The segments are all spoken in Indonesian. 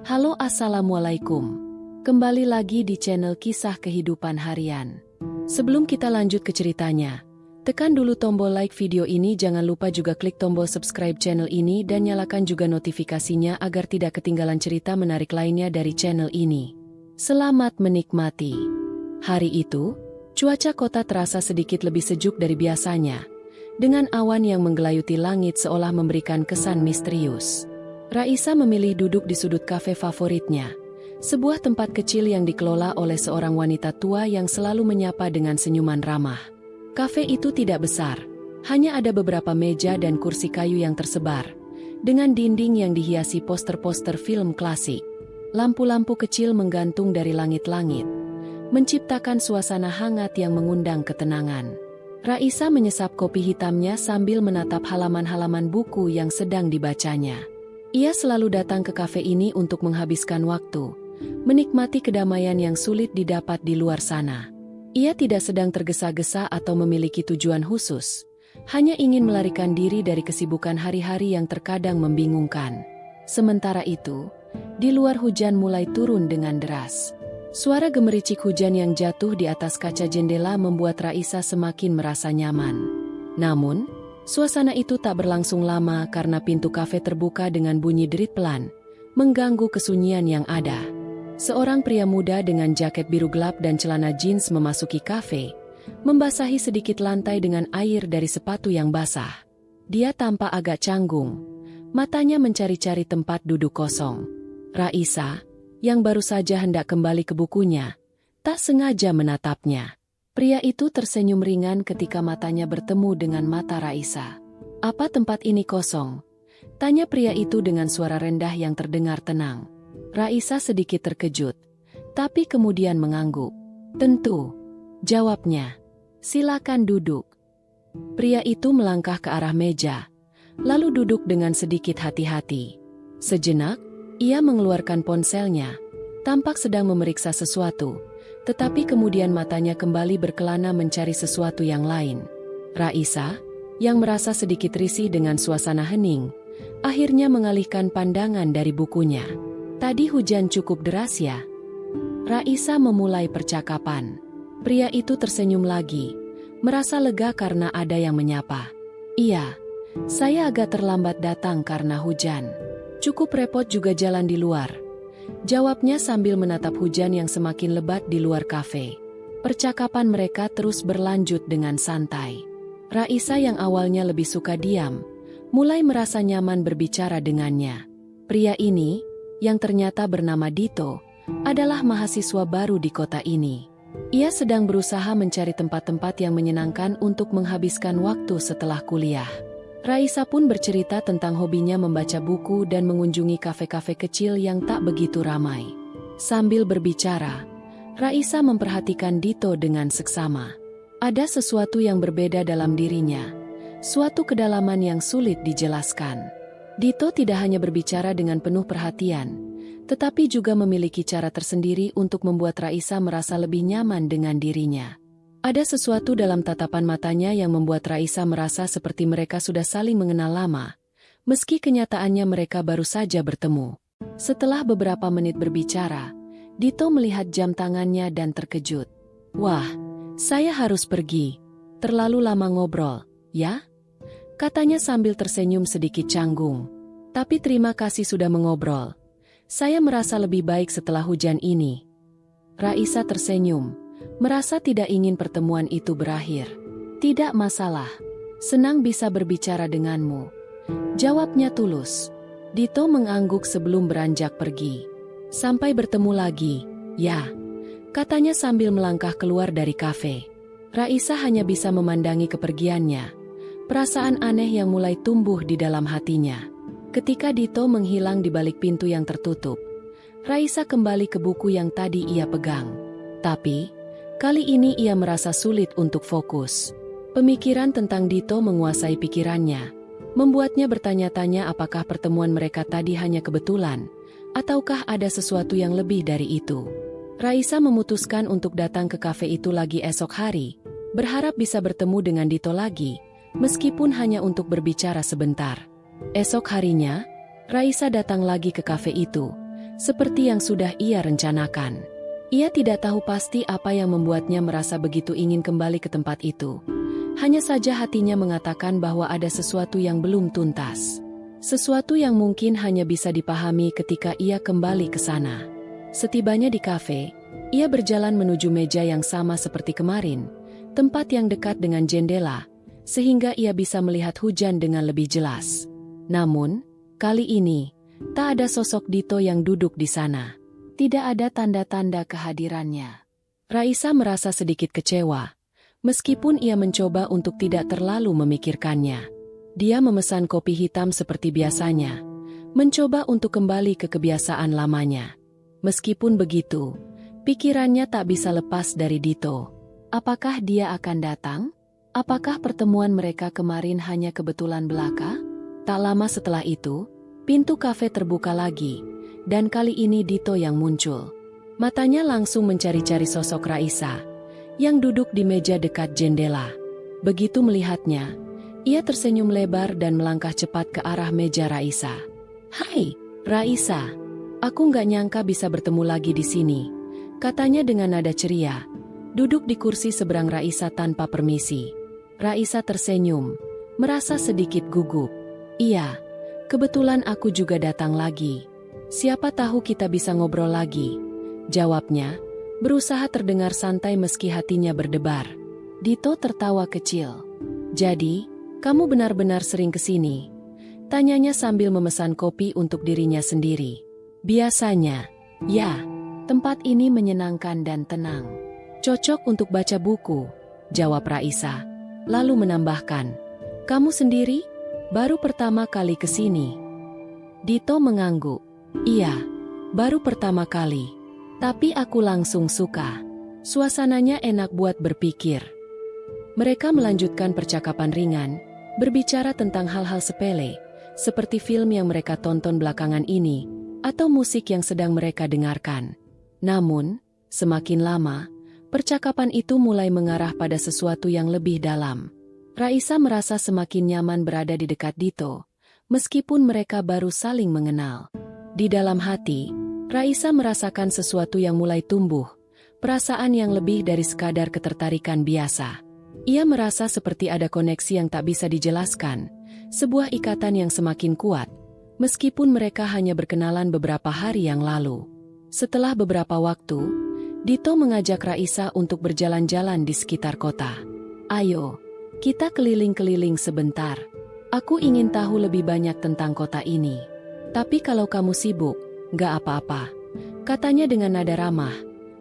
Halo, assalamualaikum. Kembali lagi di channel Kisah Kehidupan Harian. Sebelum kita lanjut ke ceritanya, tekan dulu tombol like video ini, jangan lupa juga klik tombol subscribe channel ini dan nyalakan juga notifikasinya agar tidak ketinggalan cerita menarik lainnya dari channel ini. Selamat menikmati. Hari itu, cuaca kota terasa sedikit lebih sejuk dari biasanya, dengan awan yang menggelayuti langit seolah memberikan kesan misterius. Raisa memilih duduk di sudut kafe favoritnya, sebuah tempat kecil yang dikelola oleh seorang wanita tua yang selalu menyapa dengan senyuman ramah. Kafe itu tidak besar, hanya ada beberapa meja dan kursi kayu yang tersebar, dengan dinding yang dihiasi poster-poster film klasik. Lampu-lampu kecil menggantung dari langit-langit, menciptakan suasana hangat yang mengundang ketenangan. Raisa menyesap kopi hitamnya sambil menatap halaman-halaman buku yang sedang dibacanya. Ia selalu datang ke kafe ini untuk menghabiskan waktu, menikmati kedamaian yang sulit didapat di luar sana. Ia tidak sedang tergesa-gesa atau memiliki tujuan khusus, hanya ingin melarikan diri dari kesibukan hari-hari yang terkadang membingungkan. Sementara itu, di luar hujan mulai turun dengan deras. Suara gemericik hujan yang jatuh di atas kaca jendela membuat Raisa semakin merasa nyaman. Namun, suasana itu tak berlangsung lama karena pintu kafe terbuka dengan bunyi derit pelan, mengganggu kesunyian yang ada. Seorang pria muda dengan jaket biru gelap dan celana jeans memasuki kafe, membasahi sedikit lantai dengan air dari sepatu yang basah. Dia tampak agak canggung, matanya mencari-cari tempat duduk kosong. Raisa, yang baru saja hendak kembali ke bukunya, tak sengaja menatapnya. Pria itu tersenyum ringan ketika matanya bertemu dengan mata Raisa. "Apa tempat ini kosong?" tanya pria itu dengan suara rendah yang terdengar tenang. Raisa sedikit terkejut, tapi kemudian mengangguk. "Tentu," jawabnya. "Silakan duduk." Pria itu melangkah ke arah meja, lalu duduk dengan sedikit hati-hati. Sejenak, ia mengeluarkan ponselnya, tampak sedang memeriksa sesuatu. Tetapi kemudian matanya kembali berkelana mencari sesuatu yang lain. Raisa, yang merasa sedikit risih dengan suasana hening, akhirnya mengalihkan pandangan dari bukunya. "Tadi hujan cukup deras ya?" Raisa memulai percakapan. Pria itu tersenyum lagi, merasa lega karena ada yang menyapa. "Iya, saya agak terlambat datang karena hujan. Cukup repot juga jalan di luar," jawabnya sambil menatap hujan yang semakin lebat di luar kafe. Percakapan mereka terus berlanjut dengan santai. Raisa yang awalnya lebih suka diam, mulai merasa nyaman berbicara dengannya. Pria ini, yang ternyata bernama Dito, adalah mahasiswa baru di kota ini. Ia sedang berusaha mencari tempat-tempat yang menyenangkan untuk menghabiskan waktu setelah kuliah. Raisa pun bercerita tentang hobinya membaca buku dan mengunjungi kafe-kafe kecil yang tak begitu ramai. Sambil berbicara, Raisa memperhatikan Dito dengan seksama. Ada sesuatu yang berbeda dalam dirinya, suatu kedalaman yang sulit dijelaskan. Dito tidak hanya berbicara dengan penuh perhatian, tetapi juga memiliki cara tersendiri untuk membuat Raisa merasa lebih nyaman dengan dirinya. Ada sesuatu dalam tatapan matanya yang membuat Raisa merasa seperti mereka sudah saling mengenal lama, meski kenyataannya mereka baru saja bertemu. Setelah beberapa menit berbicara, Dito melihat jam tangannya dan terkejut. "Wah, saya harus pergi. Terlalu lama ngobrol, ya?" katanya sambil tersenyum sedikit canggung. "Tapi terima kasih sudah mengobrol. Saya merasa lebih baik setelah hujan ini." Raisa tersenyum, merasa tidak ingin pertemuan itu berakhir. "Tidak masalah. Senang bisa berbicara denganmu," jawabnya tulus. Dito mengangguk sebelum beranjak pergi. "Sampai bertemu lagi, ya," katanya sambil melangkah keluar dari kafe. Raisa hanya bisa memandangi kepergiannya. Perasaan aneh yang mulai tumbuh di dalam hatinya. Ketika Dito menghilang di balik pintu yang tertutup, Raisa kembali ke buku yang tadi ia pegang. Tapi kali ini ia merasa sulit untuk fokus. Pemikiran tentang Dito menguasai pikirannya, membuatnya bertanya-tanya apakah pertemuan mereka tadi hanya kebetulan, ataukah ada sesuatu yang lebih dari itu. Raisa memutuskan untuk datang ke kafe itu lagi esok hari, berharap bisa bertemu dengan Dito lagi, meskipun hanya untuk berbicara sebentar. Esok harinya, Raisa datang lagi ke kafe itu, seperti yang sudah ia rencanakan. Ia tidak tahu pasti apa yang membuatnya merasa begitu ingin kembali ke tempat itu. Hanya saja hatinya mengatakan bahwa ada sesuatu yang belum tuntas. Sesuatu yang mungkin hanya bisa dipahami ketika ia kembali ke sana. Setibanya di kafe, ia berjalan menuju meja yang sama seperti kemarin, tempat yang dekat dengan jendela, sehingga ia bisa melihat hujan dengan lebih jelas. Namun, kali ini, tak ada sosok Dito yang duduk di sana. Tidak ada tanda-tanda kehadirannya. Raisa merasa sedikit kecewa, meskipun ia mencoba untuk tidak terlalu memikirkannya. Dia memesan kopi hitam seperti biasanya, mencoba untuk kembali ke kebiasaan lamanya. Meskipun begitu, pikirannya tak bisa lepas dari Dito. Apakah dia akan datang? Apakah pertemuan mereka kemarin hanya kebetulan belaka? Tak lama setelah itu, pintu kafe terbuka lagi, dan kali ini Dito yang muncul. Matanya langsung mencari-cari sosok Raisa, yang duduk di meja dekat jendela. Begitu melihatnya, ia tersenyum lebar dan melangkah cepat ke arah meja Raisa. "Hai, Raisa. Aku nggak nyangka bisa bertemu lagi di sini," katanya dengan nada ceria, duduk di kursi seberang Raisa tanpa permisi. Raisa tersenyum, merasa sedikit gugup. "Iya, kebetulan aku juga datang lagi. Siapa tahu kita bisa ngobrol lagi," jawabnya, berusaha terdengar santai meski hatinya berdebar. Dito tertawa kecil. "Jadi, kamu benar-benar sering kesini?" tanyanya sambil memesan kopi untuk dirinya sendiri. "Biasanya, ya. Tempat ini menyenangkan dan tenang. Cocok untuk baca buku," jawab Raisa. Lalu menambahkan, "Kamu sendiri? Baru pertama kali kesini?" Dito mengangguk. "Iya, baru pertama kali. Tapi aku langsung suka. Suasananya enak buat berpikir." Mereka melanjutkan percakapan ringan, berbicara tentang hal-hal sepele, seperti film yang mereka tonton belakangan ini, atau musik yang sedang mereka dengarkan. Namun, semakin lama, percakapan itu mulai mengarah pada sesuatu yang lebih dalam. Raisa merasa semakin nyaman berada di dekat Dito, meskipun mereka baru saling mengenal. Di dalam hati, Raisa merasakan sesuatu yang mulai tumbuh, perasaan yang lebih dari sekadar ketertarikan biasa. Ia merasa seperti ada koneksi yang tak bisa dijelaskan, sebuah ikatan yang semakin kuat, meskipun mereka hanya berkenalan beberapa hari yang lalu. Setelah beberapa waktu, Dito mengajak Raisa untuk berjalan-jalan di sekitar kota. "Ayo, kita keliling-keliling sebentar. Aku ingin tahu lebih banyak tentang kota ini. Tapi kalau kamu sibuk, nggak apa-apa," katanya dengan nada ramah,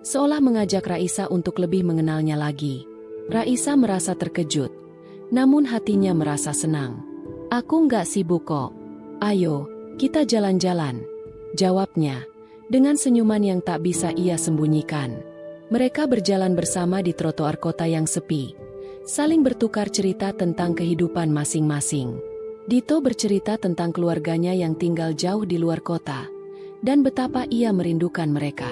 seolah mengajak Raisa untuk lebih mengenalnya lagi. Raisa merasa terkejut, namun hatinya merasa senang. "Aku nggak sibuk kok. Ayo, kita jalan-jalan," jawabnya, dengan senyuman yang tak bisa ia sembunyikan. Mereka berjalan bersama di trotoar kota yang sepi, saling bertukar cerita tentang kehidupan masing-masing. Dito bercerita tentang keluarganya yang tinggal jauh di luar kota, dan betapa ia merindukan mereka.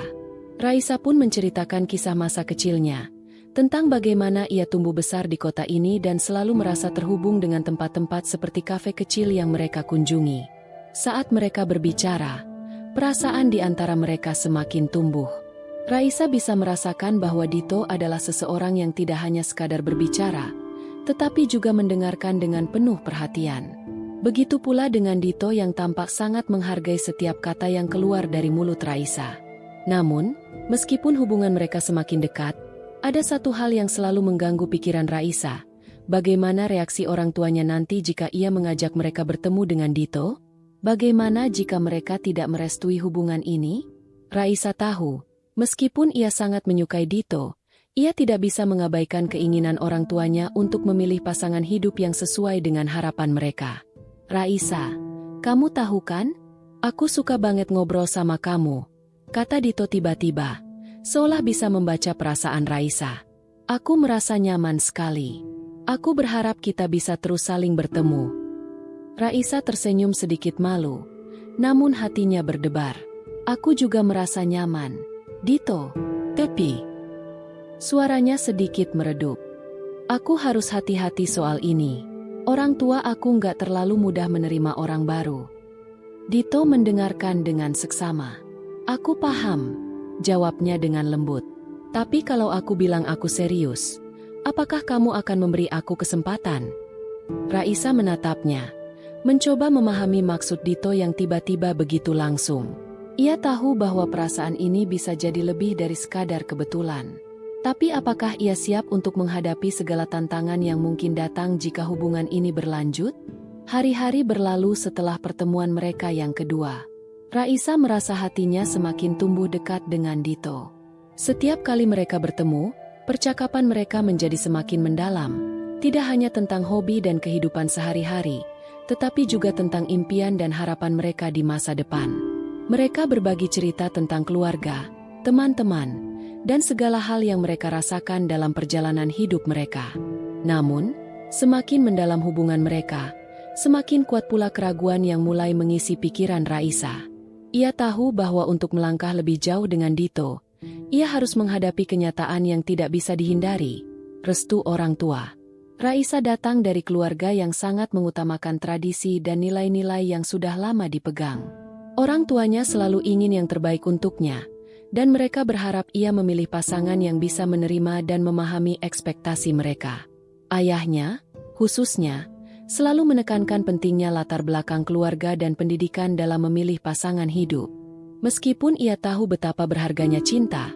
Raisa pun menceritakan kisah masa kecilnya, tentang bagaimana ia tumbuh besar di kota ini dan selalu merasa terhubung dengan tempat-tempat seperti kafe kecil yang mereka kunjungi. Saat mereka berbicara, perasaan di antara mereka semakin tumbuh. Raisa bisa merasakan bahwa Dito adalah seseorang yang tidak hanya sekadar berbicara, tetapi juga mendengarkan dengan penuh perhatian. Begitu pula dengan Dito yang tampak sangat menghargai setiap kata yang keluar dari mulut Raisa. Namun, meskipun hubungan mereka semakin dekat, ada satu hal yang selalu mengganggu pikiran Raisa. Bagaimana reaksi orang tuanya nanti jika ia mengajak mereka bertemu dengan Dito? Bagaimana jika mereka tidak merestui hubungan ini? Raisa tahu, meskipun ia sangat menyukai Dito, ia tidak bisa mengabaikan keinginan orang tuanya untuk memilih pasangan hidup yang sesuai dengan harapan mereka. "Raisa, kamu tahu kan? Aku suka banget ngobrol sama kamu," kata Dito tiba-tiba, seolah bisa membaca perasaan Raisa. "Aku merasa nyaman sekali. Aku berharap kita bisa terus saling bertemu." Raisa tersenyum sedikit malu, namun hatinya berdebar. "Aku juga merasa nyaman, Dito. Tapi..." Suaranya sedikit meredup. "Aku harus hati-hati soal ini. Orang tua aku nggak terlalu mudah menerima orang baru." Dito mendengarkan dengan seksama. Aku paham, jawabnya dengan lembut. Tapi kalau aku bilang aku serius, apakah kamu akan memberi aku kesempatan? Raisa menatapnya, mencoba memahami maksud Dito yang tiba-tiba begitu langsung. Ia tahu bahwa perasaan ini bisa jadi lebih dari sekadar kebetulan. Tapi apakah ia siap untuk menghadapi segala tantangan yang mungkin datang jika hubungan ini berlanjut? Hari-hari berlalu setelah pertemuan mereka yang kedua. Raisa merasa hatinya semakin tumbuh dekat dengan Dito. Setiap kali mereka bertemu, percakapan mereka menjadi semakin mendalam. Tidak hanya tentang hobi dan kehidupan sehari-hari, tetapi juga tentang impian dan harapan mereka di masa depan. Mereka berbagi cerita tentang keluarga, teman-teman, dan segala hal yang mereka rasakan dalam perjalanan hidup mereka. Namun, semakin mendalam hubungan mereka, semakin kuat pula keraguan yang mulai mengisi pikiran Raisa. Ia tahu bahwa untuk melangkah lebih jauh dengan Dito, ia harus menghadapi kenyataan yang tidak bisa dihindari, restu orang tua. Raisa datang dari keluarga yang sangat mengutamakan tradisi dan nilai-nilai yang sudah lama dipegang. Orang tuanya selalu ingin yang terbaik untuknya, dan mereka berharap ia memilih pasangan yang bisa menerima dan memahami ekspektasi mereka. Ayahnya, khususnya, selalu menekankan pentingnya latar belakang keluarga dan pendidikan dalam memilih pasangan hidup. Meskipun ia tahu betapa berharganya cinta,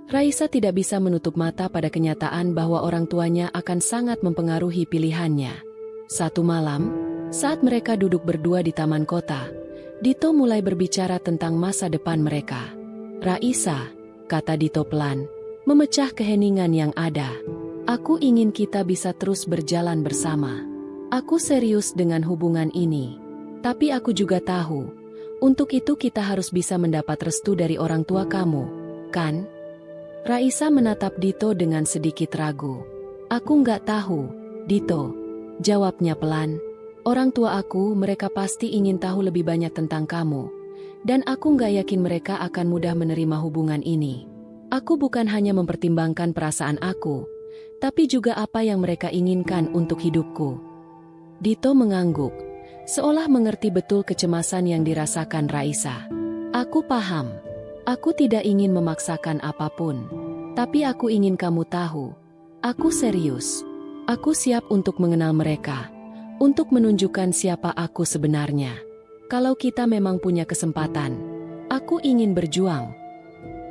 Raisa tidak bisa menutup mata pada kenyataan bahwa orang tuanya akan sangat mempengaruhi pilihannya. Satu malam, saat mereka duduk berdua di taman kota, Dito mulai berbicara tentang masa depan mereka. "Raisa," kata Dito pelan, memecah keheningan yang ada. "Aku ingin kita bisa terus berjalan bersama. Aku serius dengan hubungan ini. Tapi aku juga tahu, untuk itu kita harus bisa mendapat restu dari orang tua kamu, kan?" Raisa menatap Dito dengan sedikit ragu. "Aku nggak tahu, Dito," jawabnya pelan. "Orang tua aku, mereka pasti ingin tahu lebih banyak tentang kamu. Dan aku nggak yakin mereka akan mudah menerima hubungan ini. Aku bukan hanya mempertimbangkan perasaan aku, tapi juga apa yang mereka inginkan untuk hidupku." Dito mengangguk, seolah mengerti betul kecemasan yang dirasakan Raisa. "Aku paham. Aku tidak ingin memaksakan apapun. Tapi aku ingin kamu tahu, aku serius. Aku siap untuk mengenal mereka, untuk menunjukkan siapa aku sebenarnya. Kalau kita memang punya kesempatan, aku ingin berjuang."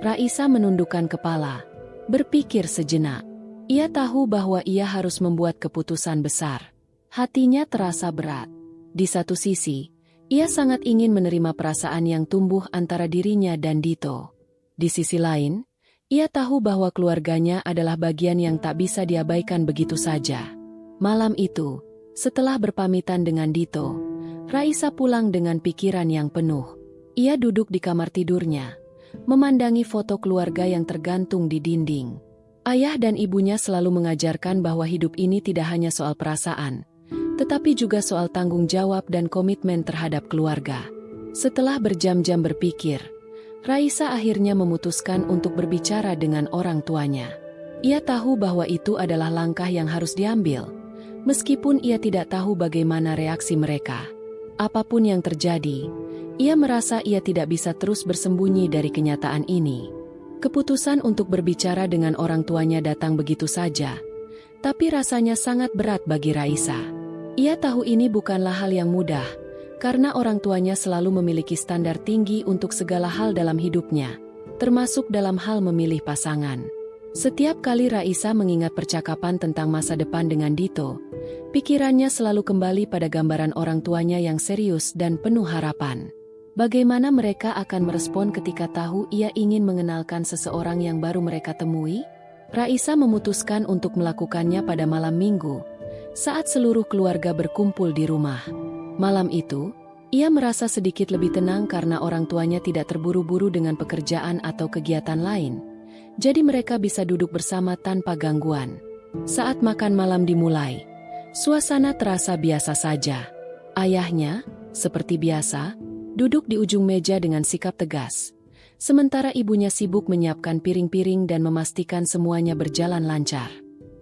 Raisa menundukkan kepala, berpikir sejenak. Ia tahu bahwa ia harus membuat keputusan besar. Hatinya terasa berat. Di satu sisi, ia sangat ingin menerima perasaan yang tumbuh antara dirinya dan Dito. Di sisi lain, ia tahu bahwa keluarganya adalah bagian yang tak bisa diabaikan begitu saja. Malam itu, setelah berpamitan dengan Dito, Raisa pulang dengan pikiran yang penuh. Ia duduk di kamar tidurnya, memandangi foto keluarga yang tergantung di dinding. Ayah dan ibunya selalu mengajarkan bahwa hidup ini tidak hanya soal perasaan, tetapi juga soal tanggung jawab dan komitmen terhadap keluarga. Setelah berjam-jam berpikir, Raisa akhirnya memutuskan untuk berbicara dengan orang tuanya. Ia tahu bahwa itu adalah langkah yang harus diambil, meskipun ia tidak tahu bagaimana reaksi mereka. Apapun yang terjadi, ia merasa ia tidak bisa terus bersembunyi dari kenyataan ini. Keputusan untuk berbicara dengan orang tuanya datang begitu saja, tapi rasanya sangat berat bagi Raisa. Ia tahu ini bukanlah hal yang mudah, karena orang tuanya selalu memiliki standar tinggi untuk segala hal dalam hidupnya, termasuk dalam hal memilih pasangan. Setiap kali Raisa mengingat percakapan tentang masa depan dengan Dito, pikirannya selalu kembali pada gambaran orang tuanya yang serius dan penuh harapan. Bagaimana mereka akan merespon ketika tahu ia ingin mengenalkan seseorang yang baru mereka temui? Raisa memutuskan untuk melakukannya pada malam Minggu, saat seluruh keluarga berkumpul di rumah. Malam itu, ia merasa sedikit lebih tenang karena orang tuanya tidak terburu-buru dengan pekerjaan atau kegiatan lain. Jadi mereka bisa duduk bersama tanpa gangguan. Saat makan malam dimulai, suasana terasa biasa saja. Ayahnya, seperti biasa, duduk di ujung meja dengan sikap tegas. Sementara ibunya sibuk menyiapkan piring-piring dan memastikan semuanya berjalan lancar.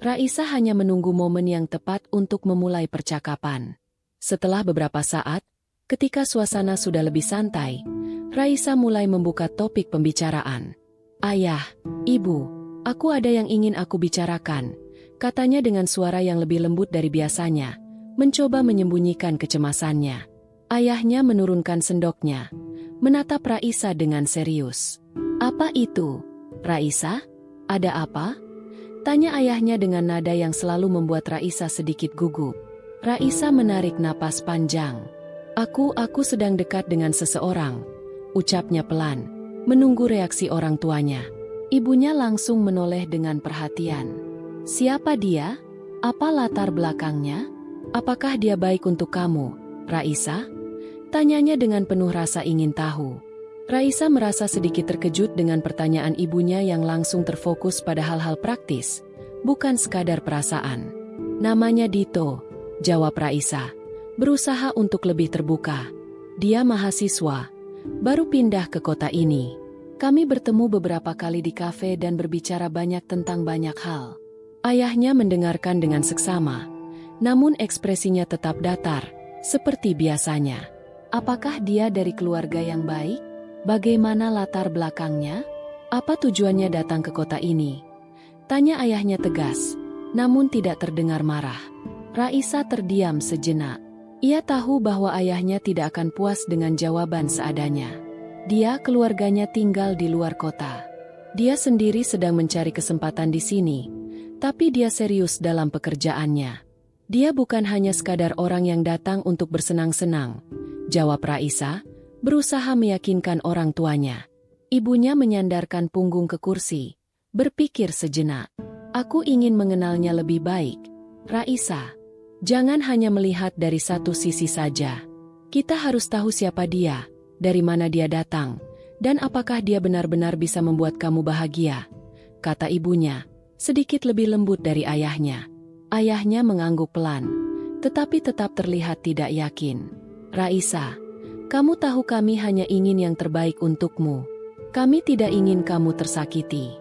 Raisa hanya menunggu momen yang tepat untuk memulai percakapan. Setelah beberapa saat, ketika suasana sudah lebih santai, Raisa mulai membuka topik pembicaraan. "Ayah, Ibu, aku ada yang ingin aku bicarakan," katanya dengan suara yang lebih lembut dari biasanya, mencoba menyembunyikan kecemasannya. Ayahnya menurunkan sendoknya, menatap Raisa dengan serius. "Apa itu, Raisa? Ada apa?" tanya ayahnya dengan nada yang selalu membuat Raisa sedikit gugup. Raisa menarik napas panjang. Aku sedang dekat dengan seseorang," ucapnya pelan, menunggu reaksi orang tuanya. Ibunya langsung menoleh dengan perhatian. "Siapa dia? Apa latar belakangnya? Apakah dia baik untuk kamu, Raisa?" tanyanya dengan penuh rasa ingin tahu. Raisa merasa sedikit terkejut dengan pertanyaan ibunya yang langsung terfokus pada hal-hal praktis, bukan sekadar perasaan. "Namanya Dito," jawab Raisa, berusaha untuk lebih terbuka. "Dia mahasiswa, baru pindah ke kota ini. Kami bertemu beberapa kali di kafe dan berbicara banyak tentang banyak hal." Ayahnya mendengarkan dengan seksama, namun ekspresinya tetap datar, seperti biasanya. "Apakah dia dari keluarga yang baik? Bagaimana latar belakangnya? Apa tujuannya datang ke kota ini?" tanya ayahnya tegas, namun tidak terdengar marah. Raisa terdiam sejenak. Ia tahu bahwa ayahnya tidak akan puas dengan jawaban seadanya. Dia keluarganya tinggal di luar kota. Dia sendiri sedang mencari kesempatan di sini, tapi dia serius dalam pekerjaannya. "Dia bukan hanya sekadar orang yang datang untuk bersenang-senang," jawab Raisa, berusaha meyakinkan orang tuanya. Ibunya menyandarkan punggung ke kursi, berpikir sejenak. "Aku ingin mengenalnya lebih baik, Raisa. Jangan hanya melihat dari satu sisi saja. Kita harus tahu siapa dia, dari mana dia datang, dan apakah dia benar-benar bisa membuat kamu bahagia," kata ibunya, sedikit lebih lembut dari ayahnya. Ayahnya mengangguk pelan, tetapi tetap terlihat tidak yakin. "Raisa, kamu tahu kami hanya ingin yang terbaik untukmu. Kami tidak ingin kamu tersakiti.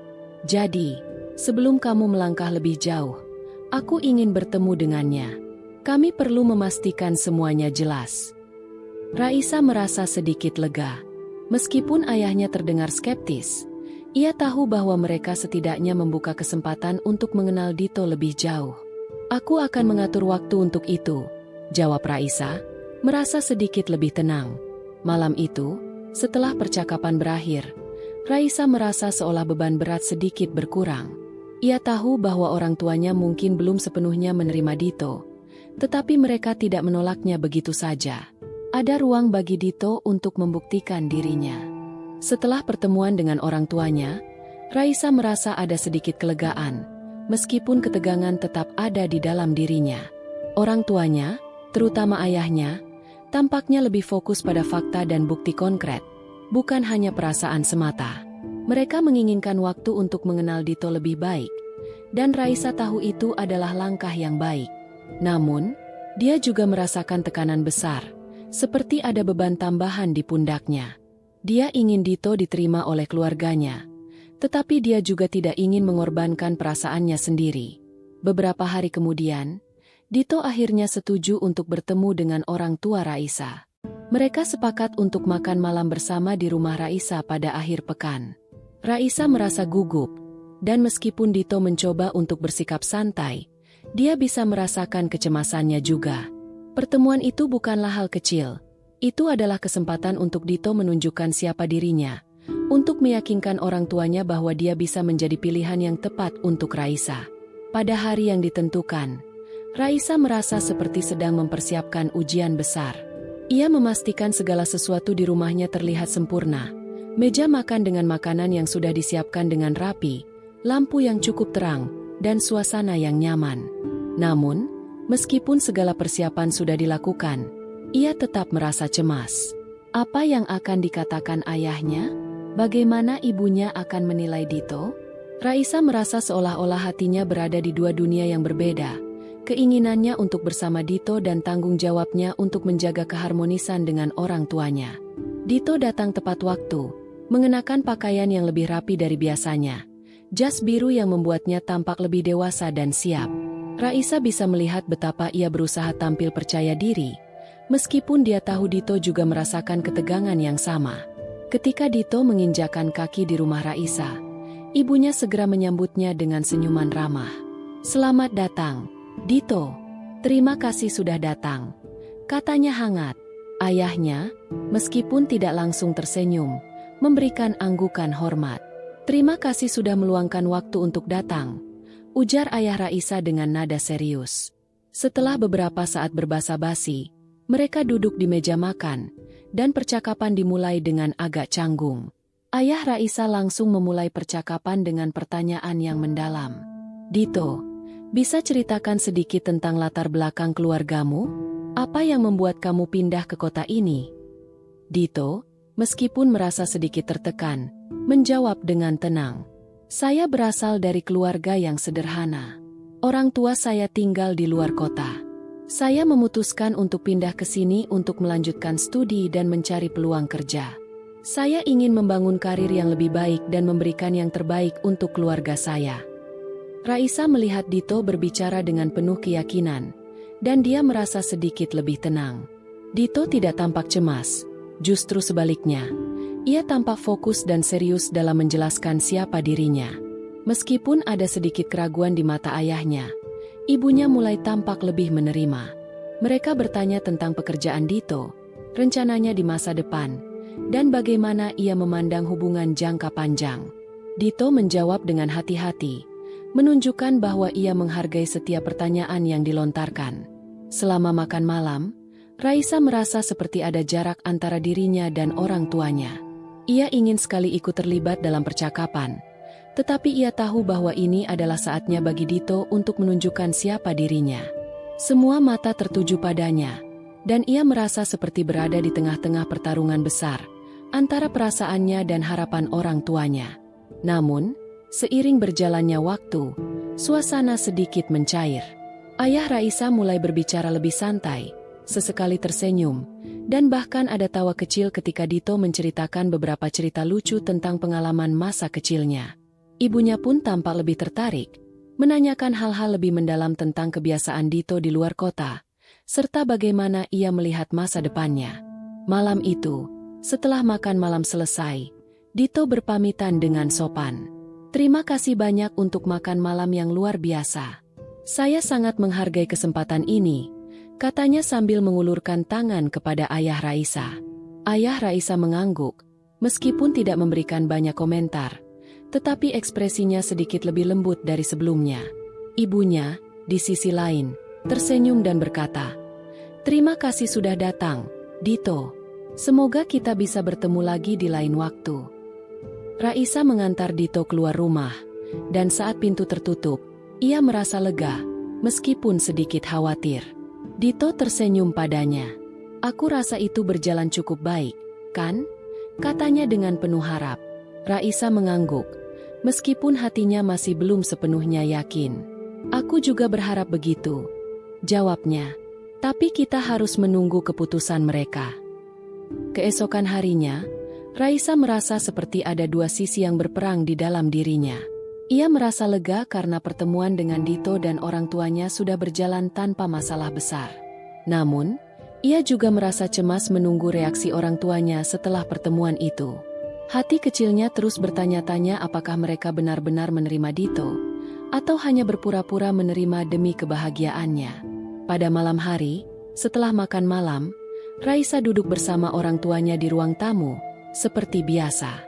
Jadi, sebelum kamu melangkah lebih jauh, aku ingin bertemu dengannya. Kami perlu memastikan semuanya jelas." Raisa merasa sedikit lega. Meskipun ayahnya terdengar skeptis, ia tahu bahwa mereka setidaknya membuka kesempatan untuk mengenal Dito lebih jauh. "Aku akan mengatur waktu untuk itu," jawab Raisa, merasa sedikit lebih tenang. Malam itu, setelah percakapan berakhir, Raisa merasa seolah beban berat sedikit berkurang. Ia tahu bahwa orang tuanya mungkin belum sepenuhnya menerima Dito, tetapi mereka tidak menolaknya begitu saja. Ada ruang bagi Dito untuk membuktikan dirinya. Setelah pertemuan dengan orang tuanya, Raisa merasa ada sedikit kelegaan, meskipun ketegangan tetap ada di dalam dirinya. Orang tuanya, terutama ayahnya, tampaknya lebih fokus pada fakta dan bukti konkret, bukan hanya perasaan semata. Mereka menginginkan waktu untuk mengenal Dito lebih baik, dan Raisa tahu itu adalah langkah yang baik. Namun, dia juga merasakan tekanan besar, seperti ada beban tambahan di pundaknya. Dia ingin Dito diterima oleh keluarganya, tetapi dia juga tidak ingin mengorbankan perasaannya sendiri. Beberapa hari kemudian, Dito akhirnya setuju untuk bertemu dengan orang tua Raisa. Mereka sepakat untuk makan malam bersama di rumah Raisa pada akhir pekan. Raisa merasa gugup, dan meskipun Dito mencoba untuk bersikap santai, dia bisa merasakan kecemasannya juga. Pertemuan itu bukanlah hal kecil. Itu adalah kesempatan untuk Dito menunjukkan siapa dirinya, untuk meyakinkan orang tuanya bahwa dia bisa menjadi pilihan yang tepat untuk Raisa. Pada hari yang ditentukan, Raisa merasa seperti sedang mempersiapkan ujian besar. Ia memastikan segala sesuatu di rumahnya terlihat sempurna. Meja makan dengan makanan yang sudah disiapkan dengan rapi, lampu yang cukup terang, dan suasana yang nyaman. Namun, meskipun segala persiapan sudah dilakukan, ia tetap merasa cemas. Apa yang akan dikatakan ayahnya? Bagaimana ibunya akan menilai Dito? Raisa merasa seolah-olah hatinya berada di dua dunia yang berbeda. Keinginannya untuk bersama Dito dan tanggung jawabnya untuk menjaga keharmonisan dengan orang tuanya. Dito datang tepat waktu, mengenakan pakaian yang lebih rapi dari biasanya. Jas biru yang membuatnya tampak lebih dewasa dan siap. Raisa bisa melihat betapa ia berusaha tampil percaya diri, meskipun dia tahu Dito juga merasakan ketegangan yang sama. Ketika Dito menginjakan kaki di rumah Raisa, ibunya segera menyambutnya dengan senyuman ramah. "Selamat datang, Dito. Terima kasih sudah datang," katanya hangat. Ayahnya, meskipun tidak langsung tersenyum, memberikan anggukan hormat. "Terima kasih sudah meluangkan waktu untuk datang," ujar ayah Raisa dengan nada serius. Setelah beberapa saat berbasa-basi, mereka duduk di meja makan, dan percakapan dimulai dengan agak canggung. Ayah Raisa langsung memulai percakapan dengan pertanyaan yang mendalam. "Dito, bisa ceritakan sedikit tentang latar belakang keluargamu? Apa yang membuat kamu pindah ke kota ini?" Dito, meskipun merasa sedikit tertekan, menjawab dengan tenang. "Saya berasal dari keluarga yang sederhana. Orang tua saya tinggal di luar kota. Saya memutuskan untuk pindah ke sini untuk melanjutkan studi dan mencari peluang kerja. Saya ingin membangun karir yang lebih baik dan memberikan yang terbaik untuk keluarga saya." Raisa melihat Dito berbicara dengan penuh keyakinan, dan dia merasa sedikit lebih tenang. Dito tidak tampak cemas, justru sebaliknya. Ia tampak fokus dan serius dalam menjelaskan siapa dirinya. Meskipun ada sedikit keraguan di mata ayahnya, ibunya mulai tampak lebih menerima. Mereka bertanya tentang pekerjaan Dito, rencananya di masa depan, dan bagaimana ia memandang hubungan jangka panjang. Dito menjawab dengan hati-hati, menunjukkan bahwa ia menghargai setiap pertanyaan yang dilontarkan. Selama makan malam, Raisa merasa seperti ada jarak antara dirinya dan orang tuanya. Ia ingin sekali ikut terlibat dalam percakapan, tetapi ia tahu bahwa ini adalah saatnya bagi Dito untuk menunjukkan siapa dirinya. Semua mata tertuju padanya, dan ia merasa seperti berada di tengah-tengah pertarungan besar antara perasaannya dan harapan orang tuanya. Namun, seiring berjalannya waktu, suasana sedikit mencair. Ayah Raisa mulai berbicara lebih santai, sesekali tersenyum, dan bahkan ada tawa kecil ketika Dito menceritakan beberapa cerita lucu tentang pengalaman masa kecilnya. Ibunya pun tampak lebih tertarik, menanyakan hal-hal lebih mendalam tentang kebiasaan Dito di luar kota, serta bagaimana ia melihat masa depannya. Malam itu, setelah makan malam selesai, Dito berpamitan dengan sopan. "Terima kasih banyak untuk makan malam yang luar biasa. Saya sangat menghargai kesempatan ini," katanya sambil mengulurkan tangan kepada ayah Raisa. Ayah Raisa mengangguk, meskipun tidak memberikan banyak komentar, tetapi ekspresinya sedikit lebih lembut dari sebelumnya. Ibunya, di sisi lain, tersenyum dan berkata, "Terima kasih sudah datang, Dito. Semoga kita bisa bertemu lagi di lain waktu." Raisa mengantar Dito keluar rumah, dan saat pintu tertutup, ia merasa lega, meskipun sedikit khawatir. Dito tersenyum padanya. "Aku rasa itu berjalan cukup baik, kan?" katanya dengan penuh harap. Raisa mengangguk, meskipun hatinya masih belum sepenuhnya yakin. "Aku juga berharap begitu," jawabnya. "Tapi kita harus menunggu keputusan mereka." Keesokan harinya, Raisa merasa seperti ada dua sisi yang berperang di dalam dirinya. Ia merasa lega karena pertemuan dengan Dito dan orang tuanya sudah berjalan tanpa masalah besar. Namun, ia juga merasa cemas menunggu reaksi orang tuanya setelah pertemuan itu. Hati kecilnya terus bertanya-tanya apakah mereka benar-benar menerima Dito, atau hanya berpura-pura menerima demi kebahagiaannya. Pada malam hari, setelah makan malam, Raisa duduk bersama orang tuanya di ruang tamu, seperti biasa.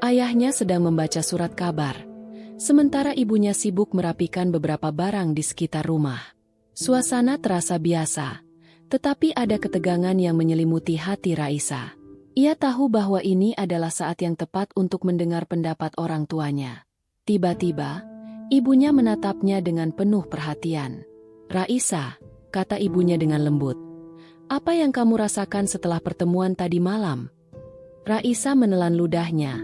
Ayahnya sedang membaca surat kabar, sementara ibunya sibuk merapikan beberapa barang di sekitar rumah. Suasana terasa biasa, tetapi ada ketegangan yang menyelimuti hati Raisa. Ia tahu bahwa ini adalah saat yang tepat untuk mendengar pendapat orang tuanya. Tiba-tiba, ibunya menatapnya dengan penuh perhatian. "Raisa," kata ibunya dengan lembut, "apa yang kamu rasakan setelah pertemuan tadi malam?" Raisa menelan ludahnya,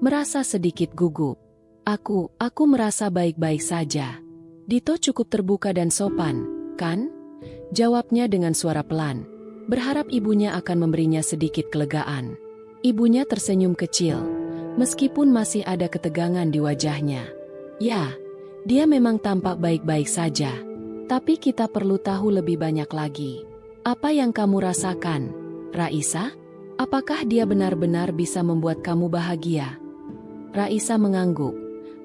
merasa sedikit gugup. Aku merasa baik-baik saja." "Dito cukup terbuka dan sopan, kan?" jawabnya dengan suara pelan, berharap ibunya akan memberinya sedikit kelegaan. Ibunya tersenyum kecil, meskipun masih ada ketegangan di wajahnya. "Ya, dia memang tampak baik-baik saja. Tapi kita perlu tahu lebih banyak lagi. Apa yang kamu rasakan, Raisa?" Apakah dia benar-benar bisa membuat kamu bahagia? Raisa mengangguk,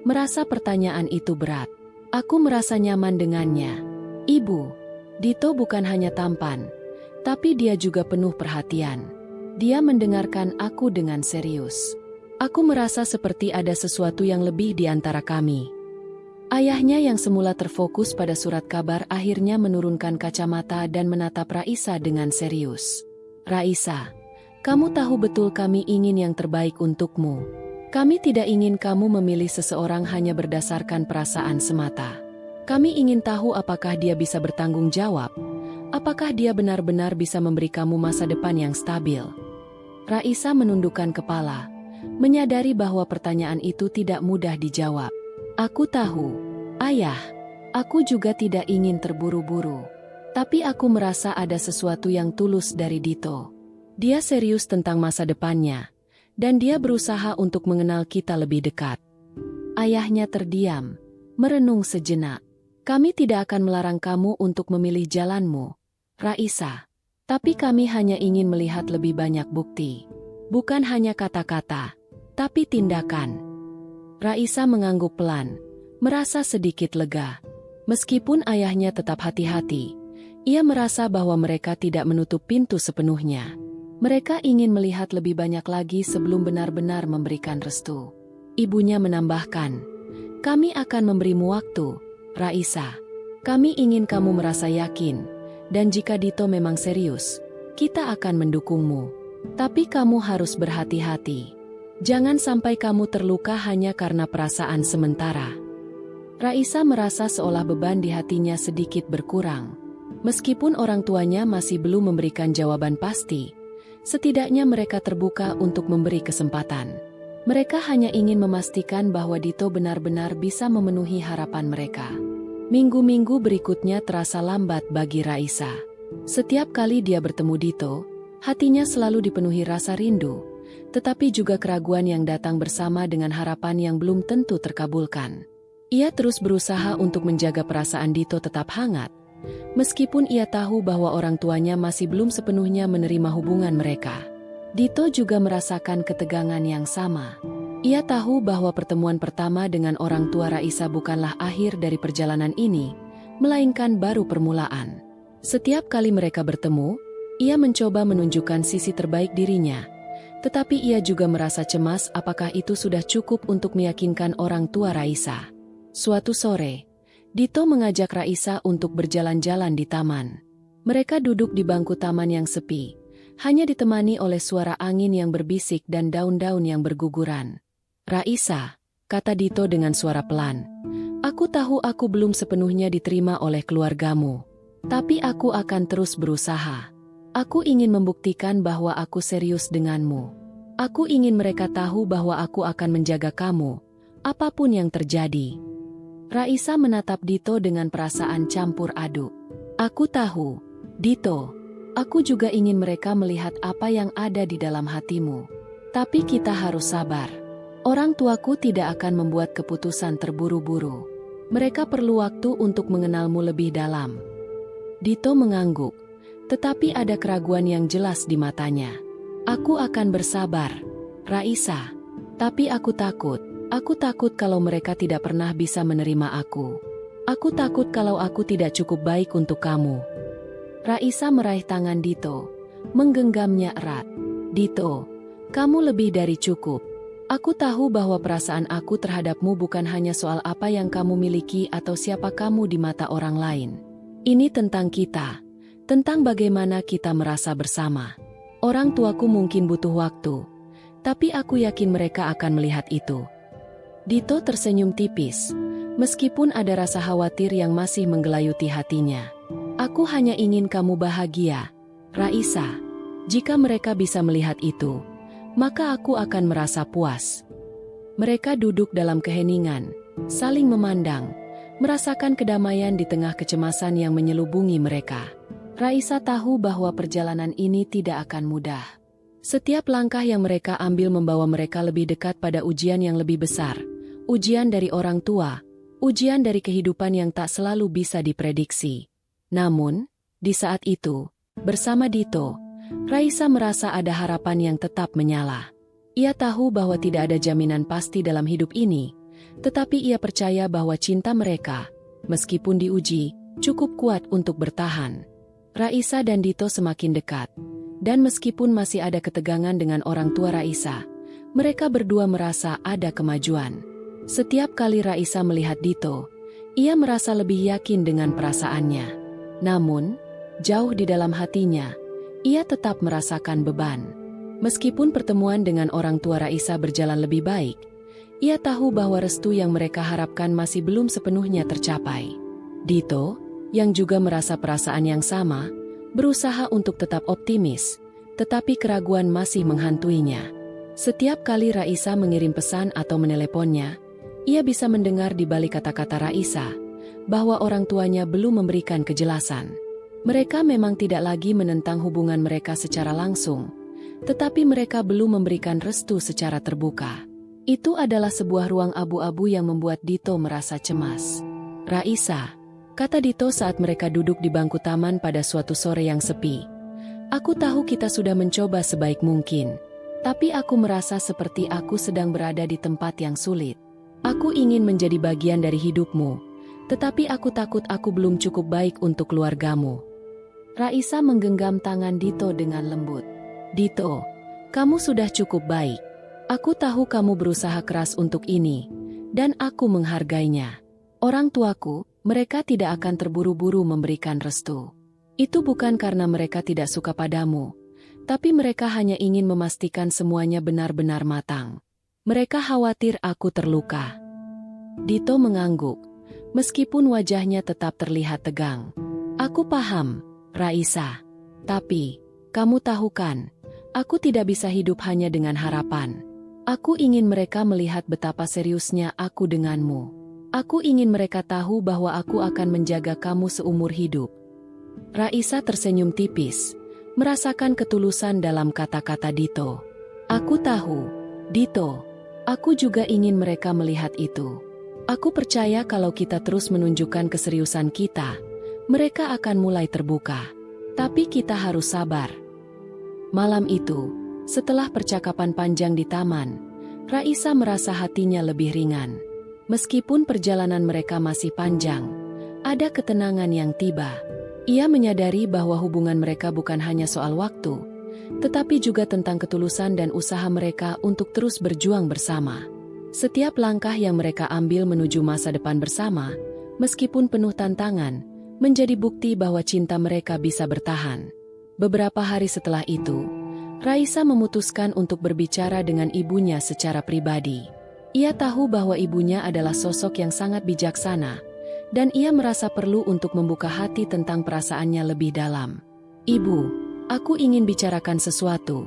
merasa pertanyaan itu berat. Aku merasa nyaman dengannya. Ibu, Dito bukan hanya tampan, tapi dia juga penuh perhatian. Dia mendengarkan aku dengan serius. Aku merasa seperti ada sesuatu yang lebih di antara kami. Ayahnya yang semula terfokus pada surat kabar akhirnya menurunkan kacamata dan menatap Raisa dengan serius. Raisa, kamu tahu betul kami ingin yang terbaik untukmu. Kami tidak ingin kamu memilih seseorang hanya berdasarkan perasaan semata. Kami ingin tahu apakah dia bisa bertanggung jawab. Apakah dia benar-benar bisa memberi kamu masa depan yang stabil? Raisa menundukkan kepala, menyadari bahwa pertanyaan itu tidak mudah dijawab. Aku tahu, Ayah. Aku juga tidak ingin terburu-buru. Tapi aku merasa ada sesuatu yang tulus dari Dito. Dia serius tentang masa depannya, dan dia berusaha untuk mengenal kita lebih dekat. Ayahnya terdiam, merenung sejenak. Kami tidak akan melarang kamu untuk memilih jalanmu, Raisa. Tapi kami hanya ingin melihat lebih banyak bukti. Bukan hanya kata-kata, tapi tindakan. Raisa mengangguk pelan, merasa sedikit lega. Meskipun ayahnya tetap hati-hati, ia merasa bahwa mereka tidak menutup pintu sepenuhnya. Mereka ingin melihat lebih banyak lagi sebelum benar-benar memberikan restu. Ibunya menambahkan, kami akan memberimu waktu, Raisa. Kami ingin kamu merasa yakin, dan jika Dito memang serius, kita akan mendukungmu. Tapi kamu harus berhati-hati. Jangan sampai kamu terluka hanya karena perasaan sementara. Raisa merasa seolah beban di hatinya sedikit berkurang. Meskipun orang tuanya masih belum memberikan jawaban pasti, setidaknya mereka terbuka untuk memberi kesempatan. Mereka hanya ingin memastikan bahwa Dito benar-benar bisa memenuhi harapan mereka. Minggu-minggu berikutnya terasa lambat bagi Raisa. Setiap kali dia bertemu Dito, hatinya selalu dipenuhi rasa rindu, tetapi juga keraguan yang datang bersama dengan harapan yang belum tentu terkabulkan. Ia terus berusaha untuk menjaga perasaan Dito tetap hangat, meskipun ia tahu bahwa orang tuanya masih belum sepenuhnya menerima hubungan mereka. Dito juga merasakan ketegangan yang sama. Ia tahu bahwa pertemuan pertama dengan orang tua Raisa bukanlah akhir dari perjalanan ini, melainkan baru permulaan. Setiap kali mereka bertemu, ia mencoba menunjukkan sisi terbaik dirinya. Tetapi ia juga merasa cemas apakah itu sudah cukup untuk meyakinkan orang tua Raisa. Suatu sore, Dito mengajak Raisa untuk berjalan-jalan di taman. Mereka duduk di bangku taman yang sepi, hanya ditemani oleh suara angin yang berbisik dan daun-daun yang berguguran. Raisa, kata Dito dengan suara pelan, aku tahu aku belum sepenuhnya diterima oleh keluargamu. Tapi aku akan terus berusaha. Aku ingin membuktikan bahwa aku serius denganmu. Aku ingin mereka tahu bahwa aku akan menjaga kamu, apapun yang terjadi. Raisa menatap Dito dengan perasaan campur aduk. Aku tahu, Dito. Aku juga ingin mereka melihat apa yang ada di dalam hatimu. Tapi kita harus sabar. Orang tuaku tidak akan membuat keputusan terburu-buru. Mereka perlu waktu untuk mengenalmu lebih dalam. Dito mengangguk, tetapi ada keraguan yang jelas di matanya. Aku akan bersabar, Raisa. Tapi aku takut kalau mereka tidak pernah bisa menerima aku. Aku takut kalau aku tidak cukup baik untuk kamu. Raisa meraih tangan Dito, menggenggamnya erat. Dito, kamu lebih dari cukup. Aku tahu bahwa perasaan aku terhadapmu bukan hanya soal apa yang kamu miliki atau siapa kamu di mata orang lain. Ini tentang kita. Tentang bagaimana kita merasa bersama. Orang tuaku mungkin butuh waktu, tapi aku yakin mereka akan melihat itu. Dito tersenyum tipis, meskipun ada rasa khawatir yang masih menggelayuti hatinya. Aku hanya ingin kamu bahagia, Raisa. Jika mereka bisa melihat itu, maka aku akan merasa puas. Mereka duduk dalam keheningan, saling memandang, merasakan kedamaian di tengah kecemasan yang menyelubungi mereka. Raisa tahu bahwa perjalanan ini tidak akan mudah. Setiap langkah yang mereka ambil membawa mereka lebih dekat pada ujian yang lebih besar. Ujian dari orang tua, ujian dari kehidupan yang tak selalu bisa diprediksi. Namun, di saat itu, bersama Dito, Raisa merasa ada harapan yang tetap menyala. Ia tahu bahwa tidak ada jaminan pasti dalam hidup ini, tetapi ia percaya bahwa cinta mereka, meskipun diuji, cukup kuat untuk bertahan. Raisa dan Dito semakin dekat, dan meskipun masih ada ketegangan dengan orang tua Raisa, mereka berdua merasa ada kemajuan. Setiap kali Raisa melihat Dito, ia merasa lebih yakin dengan perasaannya. Namun, jauh di dalam hatinya, ia tetap merasakan beban. Meskipun pertemuan dengan orang tua Raisa berjalan lebih baik, ia tahu bahwa restu yang mereka harapkan masih belum sepenuhnya tercapai. Dito, yang juga merasa perasaan yang sama, berusaha untuk tetap optimis, tetapi keraguan masih menghantuinya. Setiap kali Raisa mengirim pesan atau meneleponnya, ia bisa mendengar di balik kata-kata Raisa bahwa orang tuanya belum memberikan kejelasan. Mereka memang tidak lagi menentang hubungan mereka secara langsung, tetapi mereka belum memberikan restu secara terbuka. Itu adalah sebuah ruang abu-abu yang membuat Dito merasa cemas. "Raisa," kata Dito saat mereka duduk di bangku taman pada suatu sore yang sepi. "Aku tahu kita sudah mencoba sebaik mungkin, tapi aku merasa seperti aku sedang berada di tempat yang sulit. Aku ingin menjadi bagian dari hidupmu, tetapi aku takut aku belum cukup baik untuk keluargamu." Raisa menggenggam tangan Dito dengan lembut. "Dito, kamu sudah cukup baik. Aku tahu kamu berusaha keras untuk ini, dan aku menghargainya. Orang tuaku, mereka tidak akan terburu-buru memberikan restu. Itu bukan karena mereka tidak suka padamu, tapi mereka hanya ingin memastikan semuanya benar-benar matang. Mereka khawatir aku terluka." Dito mengangguk, meskipun wajahnya tetap terlihat tegang. "Aku paham, Raisa. Tapi, kamu tahu kan, aku tidak bisa hidup hanya dengan harapan. Aku ingin mereka melihat betapa seriusnya aku denganmu. Aku ingin mereka tahu bahwa aku akan menjaga kamu seumur hidup." Raisa tersenyum tipis, merasakan ketulusan dalam kata-kata Dito. "Aku tahu, Dito. Aku juga ingin mereka melihat itu. Aku percaya kalau kita terus menunjukkan keseriusan kita, mereka akan mulai terbuka. Tapi kita harus sabar." Malam itu, setelah percakapan panjang di taman, Raisa merasa hatinya lebih ringan. Meskipun perjalanan mereka masih panjang, ada ketenangan yang tiba. Ia menyadari bahwa hubungan mereka bukan hanya soal waktu, tetapi juga tentang ketulusan dan usaha mereka untuk terus berjuang bersama. Setiap langkah yang mereka ambil menuju masa depan bersama, meskipun penuh tantangan, menjadi bukti bahwa cinta mereka bisa bertahan. Beberapa hari setelah itu, Raisa memutuskan untuk berbicara dengan ibunya secara pribadi. Ia tahu bahwa ibunya adalah sosok yang sangat bijaksana, dan ia merasa perlu untuk membuka hati tentang perasaannya lebih dalam. "Ibu, aku ingin bicarakan sesuatu,"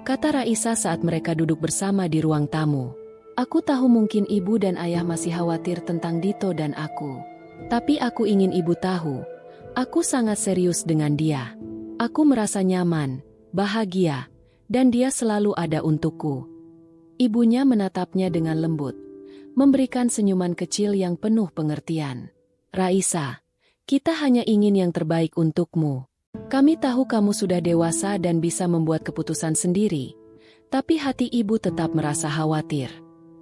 kata Raisa saat mereka duduk bersama di ruang tamu. "Aku tahu mungkin ibu dan ayah masih khawatir tentang Dito dan aku. Tapi aku ingin ibu tahu, aku sangat serius dengan dia. Aku merasa nyaman, bahagia, dan dia selalu ada untukku." Ibunya menatapnya dengan lembut, memberikan senyuman kecil yang penuh pengertian. "Raisa, kita hanya ingin yang terbaik untukmu. Kami tahu kamu sudah dewasa dan bisa membuat keputusan sendiri, tapi hati ibu tetap merasa khawatir.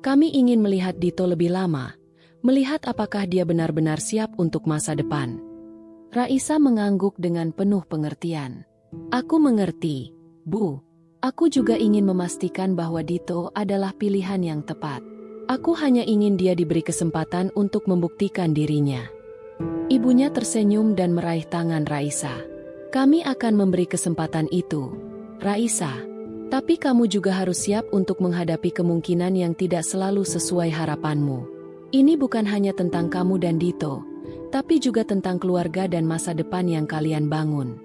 Kami ingin melihat Dito lebih lama, melihat apakah dia benar-benar siap untuk masa depan." Raisa mengangguk dengan penuh pengertian. "Aku mengerti, Bu. Aku juga ingin memastikan bahwa Dito adalah pilihan yang tepat. Aku hanya ingin dia diberi kesempatan untuk membuktikan dirinya." Ibunya tersenyum dan meraih tangan Raisa. "Kami akan memberi kesempatan itu, Raisa. Tapi kamu juga harus siap untuk menghadapi kemungkinan yang tidak selalu sesuai harapanmu. Ini bukan hanya tentang kamu dan Dito, tapi juga tentang keluarga dan masa depan yang kalian bangun."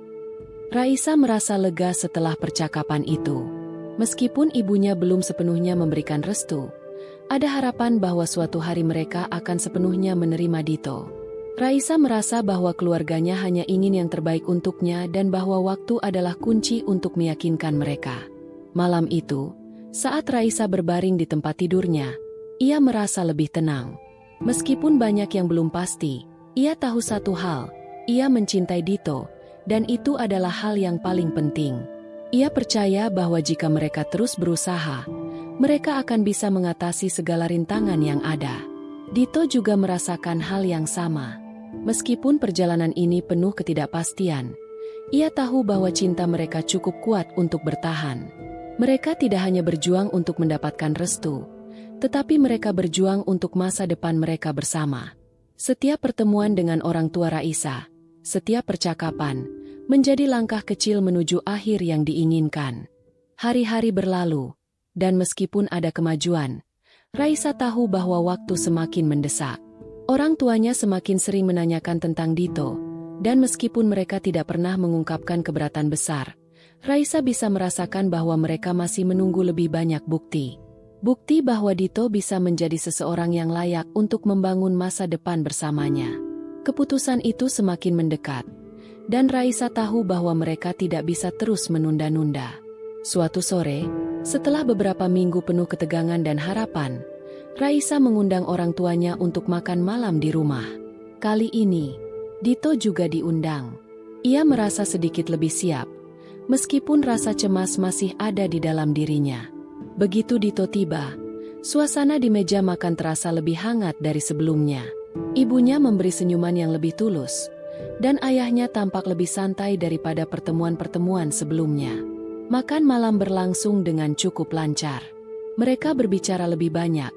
Raisa merasa lega setelah percakapan itu. Meskipun ibunya belum sepenuhnya memberikan restu, ada harapan bahwa suatu hari mereka akan sepenuhnya menerima Dito. Raisa merasa bahwa keluarganya hanya ingin yang terbaik untuknya dan bahwa waktu adalah kunci untuk meyakinkan mereka. Malam itu, saat Raisa berbaring di tempat tidurnya, ia merasa lebih tenang. Meskipun banyak yang belum pasti, ia tahu satu hal, ia mencintai Dito, dan itu adalah hal yang paling penting. Ia percaya bahwa jika mereka terus berusaha, mereka akan bisa mengatasi segala rintangan yang ada. Dito juga merasakan hal yang sama. Meskipun perjalanan ini penuh ketidakpastian, ia tahu bahwa cinta mereka cukup kuat untuk bertahan. Mereka tidak hanya berjuang untuk mendapatkan restu, tetapi mereka berjuang untuk masa depan mereka bersama. Setiap pertemuan dengan orang tua Raisa, setiap percakapan, menjadi langkah kecil menuju akhir yang diinginkan. Hari-hari berlalu, dan meskipun ada kemajuan, Raisa tahu bahwa waktu semakin mendesak. Orang tuanya semakin sering menanyakan tentang Dito, dan meskipun mereka tidak pernah mengungkapkan keberatan besar, Raisa bisa merasakan bahwa mereka masih menunggu lebih banyak bukti. Bukti bahwa Dito bisa menjadi seseorang yang layak untuk membangun masa depan bersamanya. Keputusan itu semakin mendekat, dan Raisa tahu bahwa mereka tidak bisa terus menunda-nunda. Suatu sore, setelah beberapa minggu penuh ketegangan dan harapan, Raisa mengundang orang tuanya untuk makan malam di rumah. Kali ini, Dito juga diundang. Ia merasa sedikit lebih siap, meskipun rasa cemas masih ada di dalam dirinya. Begitu Dito tiba, suasana di meja makan terasa lebih hangat dari sebelumnya. Ibunya memberi senyuman yang lebih tulus, dan ayahnya tampak lebih santai daripada pertemuan-pertemuan sebelumnya. Makan malam berlangsung dengan cukup lancar. Mereka berbicara lebih banyak,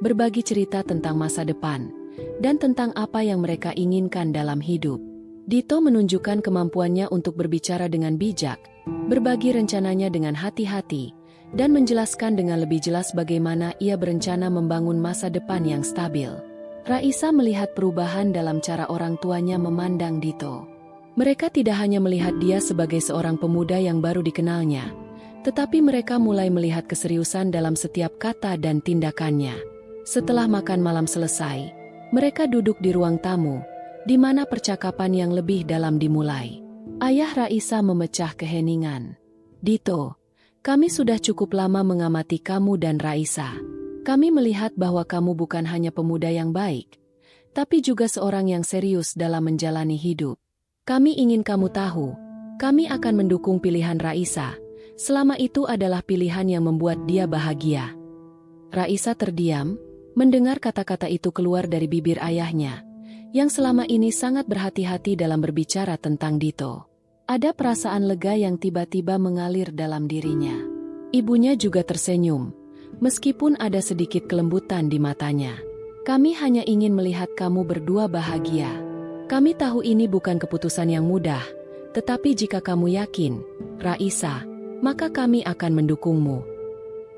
berbagi cerita tentang masa depan, dan tentang apa yang mereka inginkan dalam hidup. Dito menunjukkan kemampuannya untuk berbicara dengan bijak, berbagi rencananya dengan hati-hati, dan menjelaskan dengan lebih jelas bagaimana ia berencana membangun masa depan yang stabil. Raisa melihat perubahan dalam cara orang tuanya memandang Dito. Mereka tidak hanya melihat dia sebagai seorang pemuda yang baru dikenalnya, tetapi mereka mulai melihat keseriusan dalam setiap kata dan tindakannya. Setelah makan malam selesai, mereka duduk di ruang tamu, di mana percakapan yang lebih dalam dimulai. Ayah Raisa memecah keheningan. Dito, kami sudah cukup lama mengamati kamu dan Raisa. Kami melihat bahwa kamu bukan hanya pemuda yang baik, tapi juga seorang yang serius dalam menjalani hidup. Kami ingin kamu tahu, kami akan mendukung pilihan Raisa, selama itu adalah pilihan yang membuat dia bahagia. Raisa terdiam, mendengar kata-kata itu keluar dari bibir ayahnya, yang selama ini sangat berhati-hati dalam berbicara tentang Dito. Ada perasaan lega yang tiba-tiba mengalir dalam dirinya. Ibunya juga tersenyum, meskipun ada sedikit kelembutan di matanya. Kami hanya ingin melihat kamu berdua bahagia. Kami tahu ini bukan keputusan yang mudah, tetapi jika kamu yakin, Raisa, maka kami akan mendukungmu.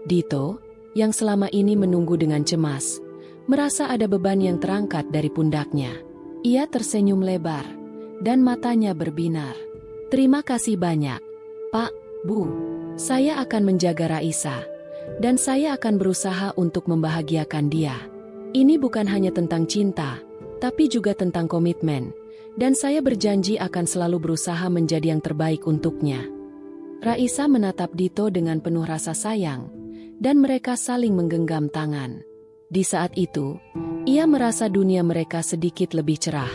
Dito, yang selama ini menunggu dengan cemas, merasa ada beban yang terangkat dari pundaknya. Ia tersenyum lebar, dan matanya berbinar. Terima kasih banyak, Pak, Bu. Saya akan menjaga Raisa, dan saya akan berusaha untuk membahagiakan dia. Ini bukan hanya tentang cinta, tapi juga tentang komitmen, dan saya berjanji akan selalu berusaha menjadi yang terbaik untuknya. Raisa menatap Dito dengan penuh rasa sayang, dan mereka saling menggenggam tangan. Di saat itu, ia merasa dunia mereka sedikit lebih cerah.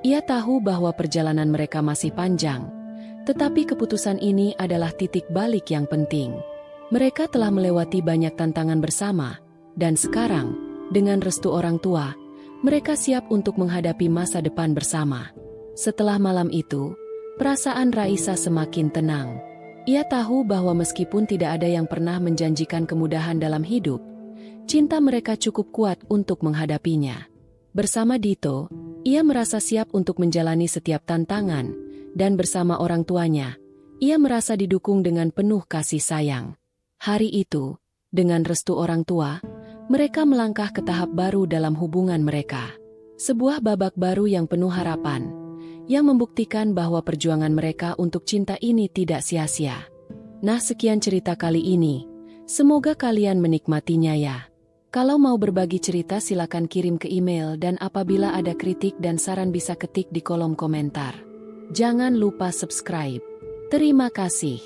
Ia tahu bahwa perjalanan mereka masih panjang, tetapi keputusan ini adalah titik balik yang penting. Mereka telah melewati banyak tantangan bersama, dan sekarang, dengan restu orang tua, mereka siap untuk menghadapi masa depan bersama. Setelah malam itu, perasaan Raisa semakin tenang. Ia tahu bahwa meskipun tidak ada yang pernah menjanjikan kemudahan dalam hidup, cinta mereka cukup kuat untuk menghadapinya. Bersama Dito, ia merasa siap untuk menjalani setiap tantangan, dan bersama orang tuanya, ia merasa didukung dengan penuh kasih sayang. Hari itu, dengan restu orang tua, mereka melangkah ke tahap baru dalam hubungan mereka. Sebuah babak baru yang penuh harapan, yang membuktikan bahwa perjuangan mereka untuk cinta ini tidak sia-sia. Nah, sekian cerita kali ini. Semoga kalian menikmatinya ya. Kalau mau berbagi cerita silakan kirim ke email, dan apabila ada kritik dan saran bisa ketik di kolom komentar. Jangan lupa subscribe. Terima kasih.